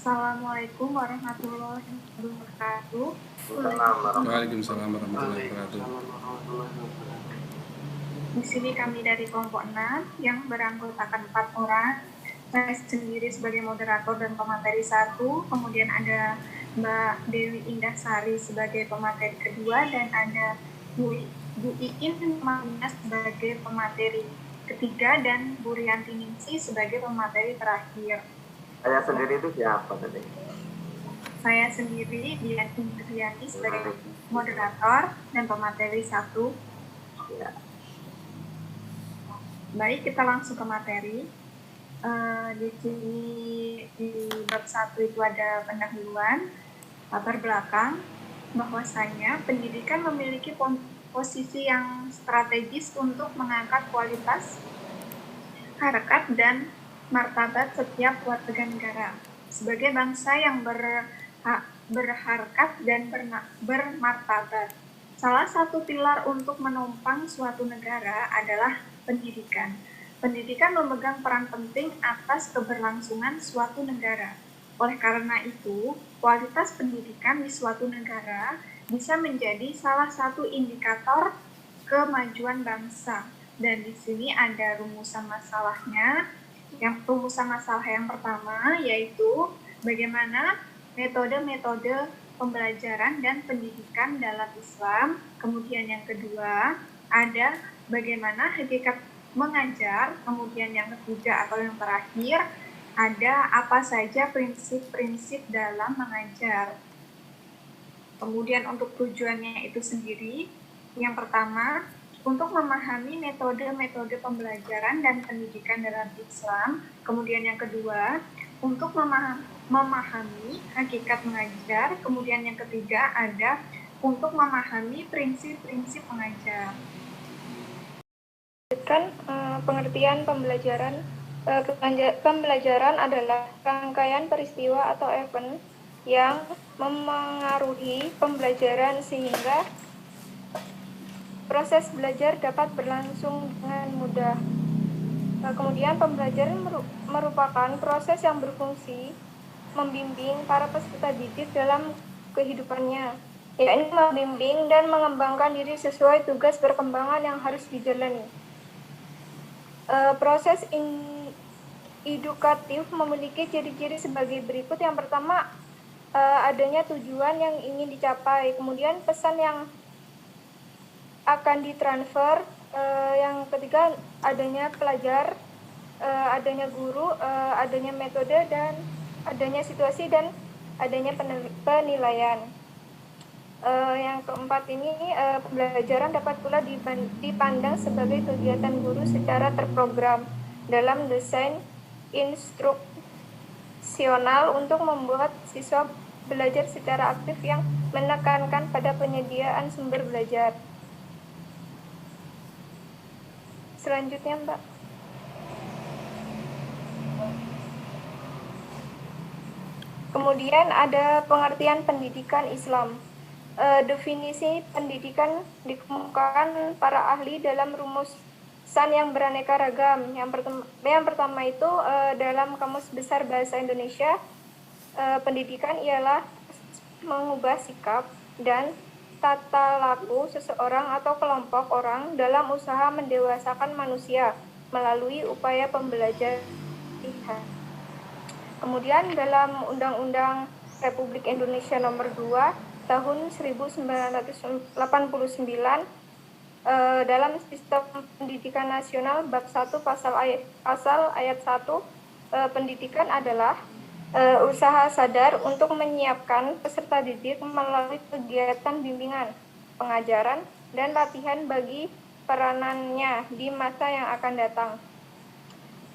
Assalamualaikum warahmatullahi wabarakatuh. Waalaikumsalam warahmatullahi wabarakatuh. Di sini kami dari kelompok 6 yang beranggotakan 4 orang. Saya sendiri sebagai moderator dan pemateri 1, kemudian ada Mbak Dewi Indah Sari sebagai pemateri kedua, dan ada Bu Iin sebagai pemateri ketiga, dan Bu Rianti Ningsi sebagai pemateri terakhir. Saya sendiri itu siapa tadi? Saya sendiri Dian Indriani sebagai moderator dan pemateri 1. Ya. Baik, kita langsung ke materi. Di sini di bab 1 itu ada pendahuluan, latar belakang, bahwasanya pendidikan memiliki posisi yang strategis untuk mengangkat kualitas, harkat, dan martabat setiap warga negara sebagai bangsa yang berharkat dan bermartabat. Salah satu pilar untuk menopang suatu negara adalah pendidikan. Pendidikan memegang peran penting atas keberlangsungan suatu negara. Oleh karena itu, kualitas pendidikan di suatu negara bisa menjadi salah satu indikator kemajuan bangsa. Dan di sini ada rumusan masalahnya. Rumusan masalah yang pertama yaitu bagaimana metode-metode pembelajaran dan pendidikan dalam Islam. Kemudian yang kedua ada bagaimana hakikat mengajar. Kemudian yang ketiga atau yang terakhir ada apa saja prinsip-prinsip dalam mengajar. Kemudian untuk tujuannya itu sendiri, yang pertama untuk memahami metode-metode pembelajaran dan pendidikan dalam Islam. Kemudian yang kedua untuk memahami hakikat mengajar. Kemudian yang ketiga ada untuk memahami prinsip-prinsip mengajar. Pengertian pembelajaran. Pembelajaran adalah rangkaian peristiwa atau event yang memengaruhi pembelajaran sehingga proses belajar dapat berlangsung dengan mudah. Kemudian pembelajaran merupakan proses yang berfungsi membimbing para peserta didik dalam kehidupannya, yakni membimbing dan mengembangkan diri sesuai tugas perkembangan yang harus dijalani. Proses edukatif memiliki ciri-ciri sebagai berikut. Yang pertama, adanya tujuan yang ingin dicapai, kemudian pesan yang akan ditransfer, yang ketiga adanya pelajar, adanya guru, adanya metode, dan adanya situasi, dan adanya penilaian. Yang keempat ini, pembelajaran dapat pula dipandang sebagai kegiatan guru secara terprogram dalam desain instruksional untuk membuat siswa belajar secara aktif yang menekankan pada penyediaan sumber belajar. Selanjutnya, Mbak. Kemudian ada pengertian pendidikan Islam. Definisi pendidikan dikemukakan para ahli dalam rumusan yang beraneka ragam. Yang pertama itu dalam Kamus Besar Bahasa Indonesia, pendidikan ialah mengubah sikap dan tata laku seseorang atau kelompok orang dalam usaha mendewasakan manusia melalui upaya pembelajaran. Kemudian dalam Undang-Undang Republik Indonesia Nomor 2 tahun 1989, dalam Sistem Pendidikan Nasional bab 1 pasal ayat 1, pendidikan adalah usaha sadar untuk menyiapkan peserta didik melalui kegiatan bimbingan, pengajaran, dan latihan bagi peranannya di masa yang akan datang.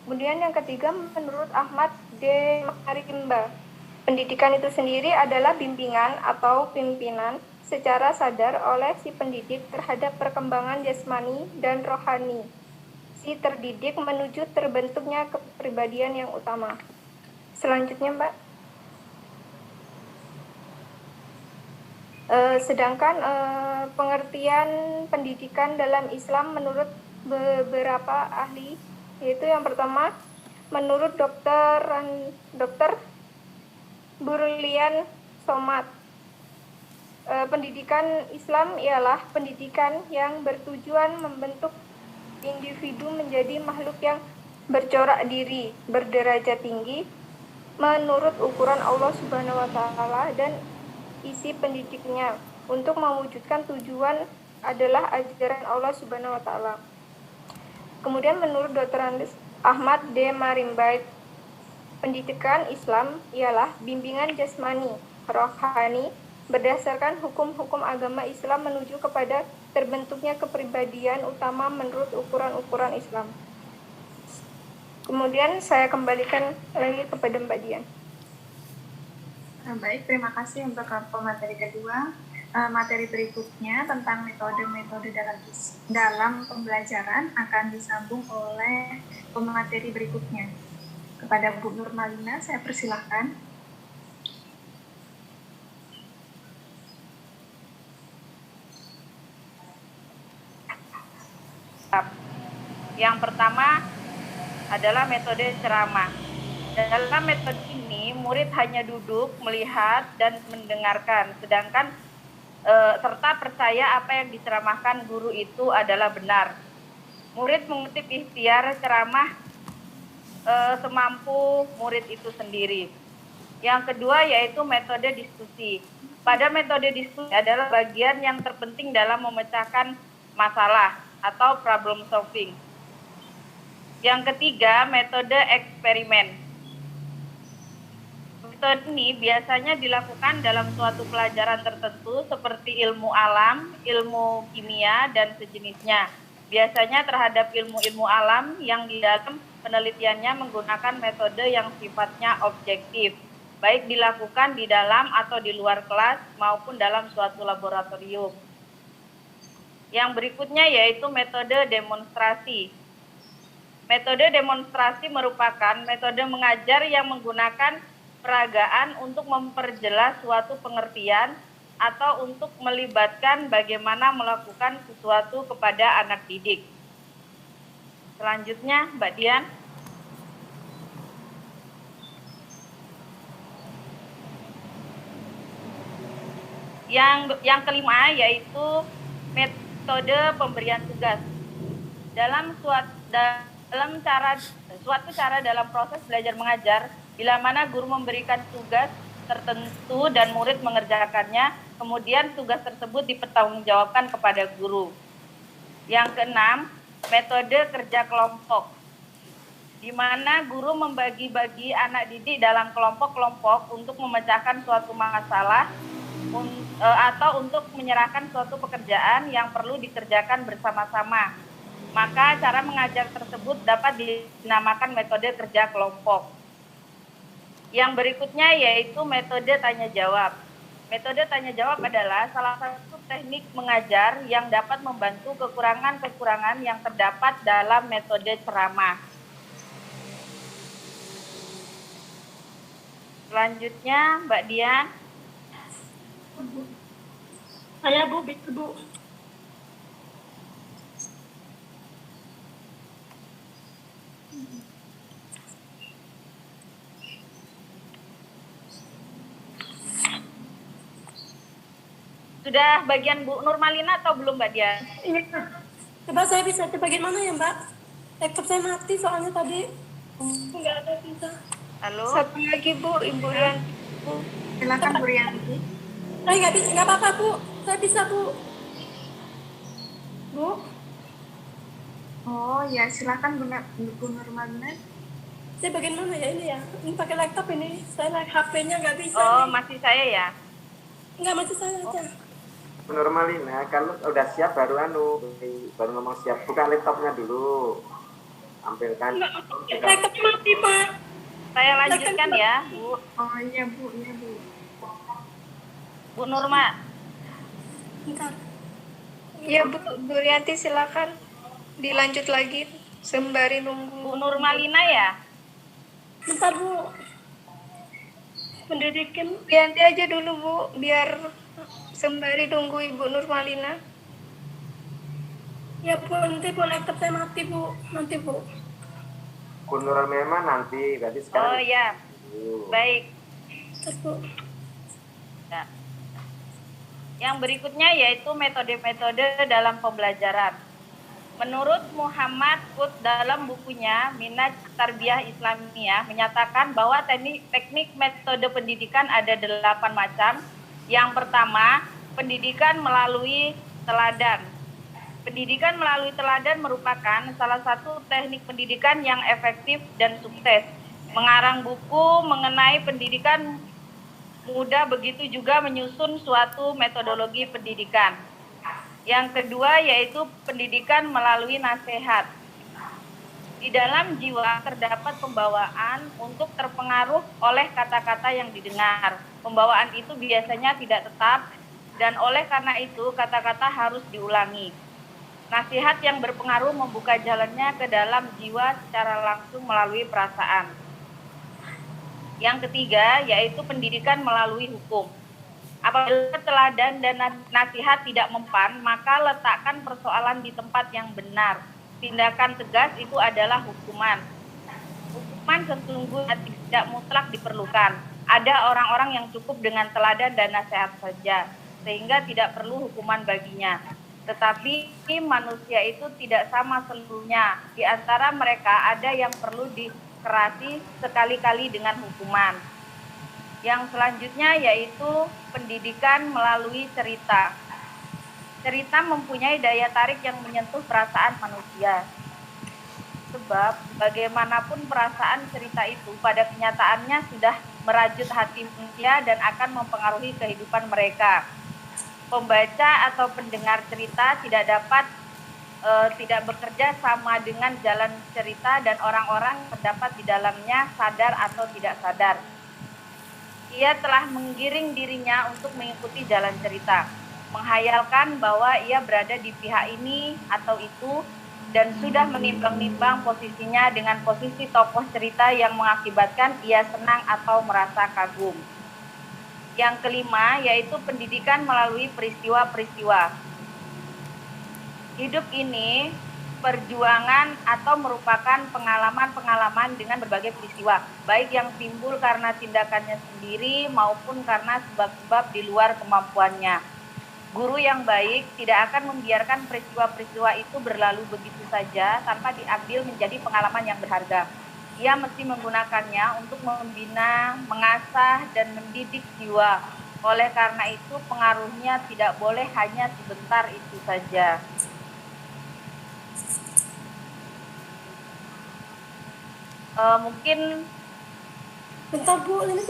Kemudian yang ketiga, menurut Ahmad D. Makarikimba, pendidikan itu sendiri adalah bimbingan atau pimpinan secara sadar oleh si pendidik terhadap perkembangan jasmani dan rohani si terdidik menuju terbentuknya kepribadian yang utama. Selanjutnya, Mbak. Sedangkan pengertian pendidikan dalam Islam menurut beberapa ahli, yaitu yang pertama menurut Dr. Burlian Somat. Pendidikan Islam ialah pendidikan yang bertujuan membentuk individu menjadi makhluk yang bercorak diri, berderajat tinggi, menurut ukuran Allah Subhanahu wa Ta'ala, dan isi pendidiknya untuk mewujudkan tujuan adalah ajaran Allah Subhanahu wa Ta'ala. Kemudian menurut Dr. Andes Ahmad D. Marimbait, pendidikan Islam ialah bimbingan jasmani, rohani, berdasarkan hukum-hukum agama Islam menuju kepada terbentuknya kepribadian utama menurut ukuran-ukuran Islam. Kemudian saya kembalikan lagi kepada Mbak Dian. Baik, terima kasih untuk pemateri kedua. Materi berikutnya tentang metode-metode dalam pembelajaran akan disambung oleh pemateri berikutnya. Kepada Bu Nurmalina, saya persilahkan. Yang pertama adalah metode ceramah. Dalam metode ini, murid hanya duduk, melihat, dan mendengarkan, sedangkan serta percaya apa yang diceramahkan guru itu adalah benar. Murid mengutip ikhtiar ceramah semampu murid itu sendiri. Yang kedua yaitu metode diskusi. Pada metode diskusi adalah bagian yang terpenting dalam memecahkan masalah atau problem solving. Yang ketiga, metode eksperimen. Metode ini biasanya dilakukan dalam suatu pelajaran tertentu seperti ilmu alam, ilmu kimia, dan sejenisnya. Biasanya terhadap ilmu-ilmu alam yang di dalam penelitiannya menggunakan metode yang sifatnya objektif, baik dilakukan di dalam atau di luar kelas maupun dalam suatu laboratorium. Yang berikutnya yaitu metode demonstrasi. Metode demonstrasi merupakan metode mengajar yang menggunakan peragaan untuk memperjelas suatu pengertian atau untuk melibatkan bagaimana melakukan sesuatu kepada anak didik. Selanjutnya, Mbak Dian. Yang kelima yaitu metode pemberian tugas. Dalam suatu cara dalam proses belajar mengajar, bila mana guru memberikan tugas tertentu dan murid mengerjakannya, kemudian tugas tersebut dipertanggungjawabkan kepada guru. Yang keenam, metode kerja kelompok, di mana guru membagi-bagi anak didik dalam kelompok-kelompok untuk memecahkan suatu masalah atau untuk menyerahkan suatu pekerjaan yang perlu dikerjakan bersama-sama. Maka cara mengajar tersebut dapat dinamakan metode kerja kelompok. Yang berikutnya yaitu metode tanya jawab. Metode tanya jawab adalah salah satu teknik mengajar yang dapat membantu kekurangan-kekurangan yang terdapat dalam metode ceramah. Selanjutnya, Mbak Dian. Saya Bu. Sudah bagian Bu Nurmalina atau belum, Mbak Dian? Iya. Coba saya bisa ke bagian mana ya, Mbak? Laptop saya mati soalnya tadi. Enggak ada bisa. Halo? Satu lagi Bu, Ibu Rianti. Silakan Bu Rianti. Nggak bisa, nggak apa-apa Bu. Saya bisa Bu. Bu. Oh ya, silakan Bu Nurmalina. Saya bagian mana ya ini ya? Ini pakai laptop ini. Saya HP-nya nggak bisa. Oh, nih. masih saya ya? Enggak, masih saya aja. Nurmalina, kalau udah siap baru baru ngomong siap. Buka laptopnya dulu. Tampilkan. Laptop mati, Pak. Saya lanjutkan ya, Bu. Oh iya Bu, iya Bu. Bu Nurma. Bentar. Ya Bu Rianti silakan dilanjut lagi sembari nunggu. Bu Nurmalina ya? Bentar Bu. Pendidikan. Rianti aja dulu Bu, biar sembari nunggu Ibu Nurmalina. Ya Bu, nanti Bu laptop saya mati Bu. Nanti Bu. Bu Nurmalina nanti, berarti sekarang. Oh ya, baik. Ya. Yang berikutnya yaitu metode-metode dalam pembelajaran. Menurut Muhammad Qut dalam bukunya Minhaj Tarbiyah Islamiyah menyatakan bahwa teknik metode pendidikan ada 8 macam. Yang pertama, pendidikan melalui teladan. Pendidikan melalui teladan merupakan salah satu teknik pendidikan yang efektif dan sukses. Mengarang buku mengenai pendidikan mudah, begitu juga menyusun suatu metodologi pendidikan. Yang kedua yaitu pendidikan melalui nasihat. Di dalam jiwa terdapat pembawaan untuk terpengaruh oleh kata-kata yang didengar. Pembawaan itu biasanya tidak tetap dan oleh karena itu kata-kata harus diulangi. Nasihat yang berpengaruh membuka jalannya ke dalam jiwa secara langsung melalui perasaan. Yang ketiga yaitu pendidikan melalui hukum. Apabila teladan dan nasihat tidak mempan, maka letakkan persoalan di tempat yang benar. Tindakan tegas itu adalah hukuman. Hukuman sesungguhnya tidak mutlak diperlukan. Ada orang-orang yang cukup dengan teladan dan nasihat saja, sehingga tidak perlu hukuman baginya. Tetapi manusia itu tidak sama seluruhnya. Di antara mereka ada yang perlu dikerasi sekali-kali dengan hukuman. Yang selanjutnya yaitu pendidikan melalui cerita. Cerita mempunyai daya tarik yang menyentuh perasaan manusia. Sebab bagaimanapun perasaan cerita itu pada kenyataannya sudah merajut hati manusia dan akan mempengaruhi kehidupan mereka. Pembaca atau pendengar cerita tidak bekerja sama dengan jalan cerita dan orang-orang terdapat di dalamnya sadar atau tidak sadar. Ia telah menggiring dirinya untuk mengikuti jalan cerita, menghayalkan bahwa ia berada di pihak ini atau itu dan sudah menimbang-nimbang posisinya dengan posisi tokoh cerita yang mengakibatkan ia senang atau merasa kagum. Yang kelima yaitu pendidikan melalui peristiwa-peristiwa. Hidup ini perjuangan atau merupakan pengalaman-pengalaman dengan berbagai peristiwa, baik yang timbul karena tindakannya sendiri maupun karena sebab-sebab di luar kemampuannya. Guru yang baik tidak akan membiarkan peristiwa-peristiwa itu berlalu begitu saja tanpa diambil menjadi pengalaman yang berharga. Ia mesti menggunakannya untuk membina, mengasah, dan mendidik jiwa. Oleh karena itu, pengaruhnya tidak boleh hanya sebentar itu saja. Mungkin Bentar Bu, ini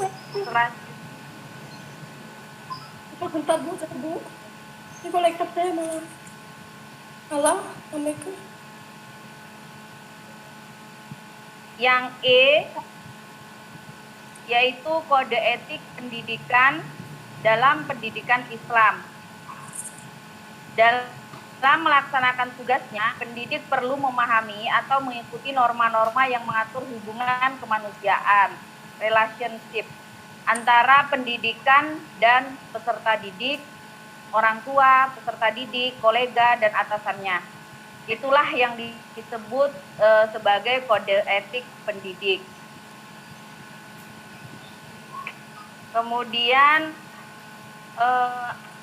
bentar Bu, ini kok laptop saya malah. Halo, Assalamualaikum. Yang E yaitu kode etik pendidikan dalam pendidikan Islam. Dalam melaksanakan tugasnya, pendidik perlu memahami atau mengikuti norma-norma yang mengatur hubungan kemanusiaan, relationship, antara pendidikan dan peserta didik, orang tua, peserta didik, kolega, dan atasannya. Itulah yang disebut sebagai kode etik pendidik. Kemudian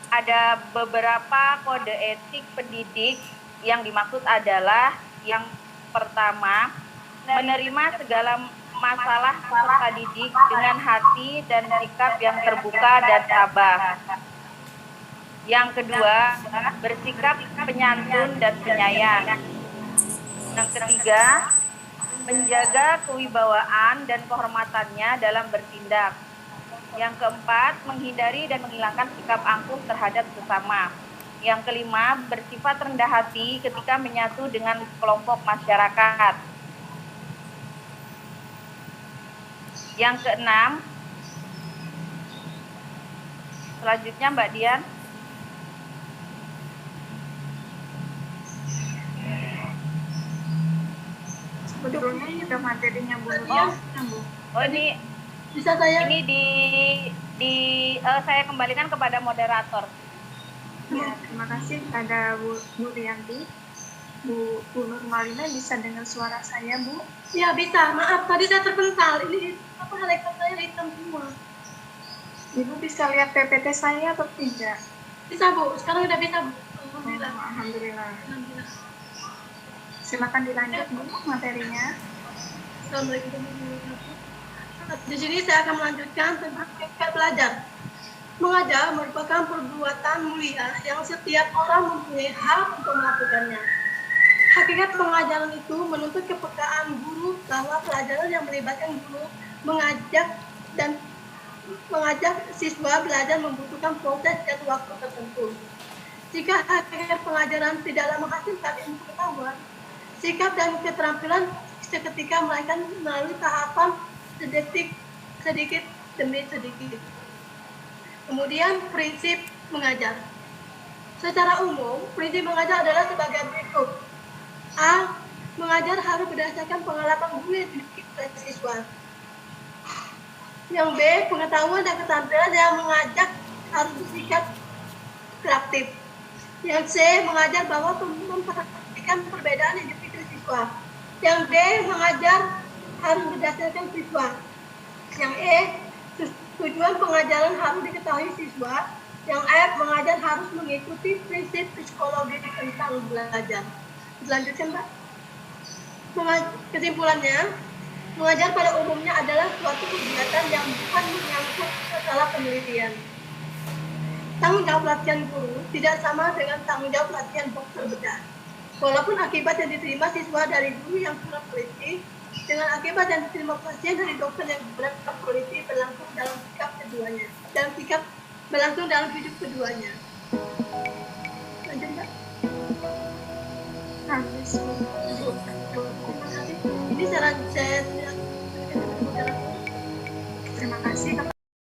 ada beberapa kode etik pendidik yang dimaksud adalah yang pertama, menerima segala masalah peserta didik dengan hati dan sikap yang terbuka dan sabar. Yang kedua, bersikap penyantun dan penyayang. Yang ketiga, menjaga kewibawaan dan kehormatannya dalam bertindak. Yang keempat, menghindari dan menghilangkan sikap angkuh terhadap sesama. Yang kelima, bersifat rendah hati ketika menyatu dengan kelompok masyarakat. Yang keenam, selanjutnya Mbak Dian. Sebetulnya ini udah materinya Bu Nurul. Oh ini Bisa saya? Ini saya kembalikan kepada moderator. Ya, terima kasih kepada Bu Rianti. Bu Nur Malina bisa dengar suara saya, Bu? Ya bisa, maaf tadi saya terpental. Ini laptop saya hitam semua. Ibu bisa lihat PPT saya atau tidak? Bisa Bu, sekarang udah bisa Bu. Alhamdulillah. Alhamdulillah. Alhamdulillah. Silakan dilanjut Bu materinya. Assalamualaikum warahmatullahi wabarakatuh. Di sini saya akan melanjutkan tentang hakikat belajar. Mengajar merupakan perbuatan mulia yang setiap orang mempunyai hak untuk melakukannya. Hakikat pengajaran itu menuntut kepekaan guru bahwa pelajaran yang melibatkan guru mengajak siswa belajar membutuhkan proses dan waktu tertentu. Jika hakikat pengajaran tidaklah menghasilkan ilmu pengetahuan, sikap dan keterampilan seketika melainkan melalui tahapan sedikit demi sedikit. Kemudian prinsip mengajar. Secara umum, prinsip mengajar adalah sebagai berikut. A. Mengajar harus berdasarkan pengalaman guru yang dimiliki oleh siswa. Yang B. Pengetahuan dan keterampilan yang mengajak harus bersikap kreatif. Yang C. Mengajar bahwa memperhatikan perbedaan yang dimiliki siswa. Yang D. Mengajar harus berdasarkan siswa. Yang E. Tujuan pengajaran harus diketahui siswa. Yang F. Mengajar harus mengikuti prinsip psikologi tentang belajar. Selanjutnya Mbak. Kesimpulannya, mengajar pada umumnya adalah suatu kegiatan yang bukan menyangkut masalah penelitian. Tanggung jawab latihan guru tidak sama dengan tanggung jawab latihan dokter bedah. Walaupun akibat yang diterima siswa dari guru yang kurang teliti, dengan akibat yang diterima pasien dari dokter yang berat teliti berlangsung dalam sikap keduanya, berlangsung dalam hidup keduanya. Lanjut Mbak. Ini saran saya. Terima kasih.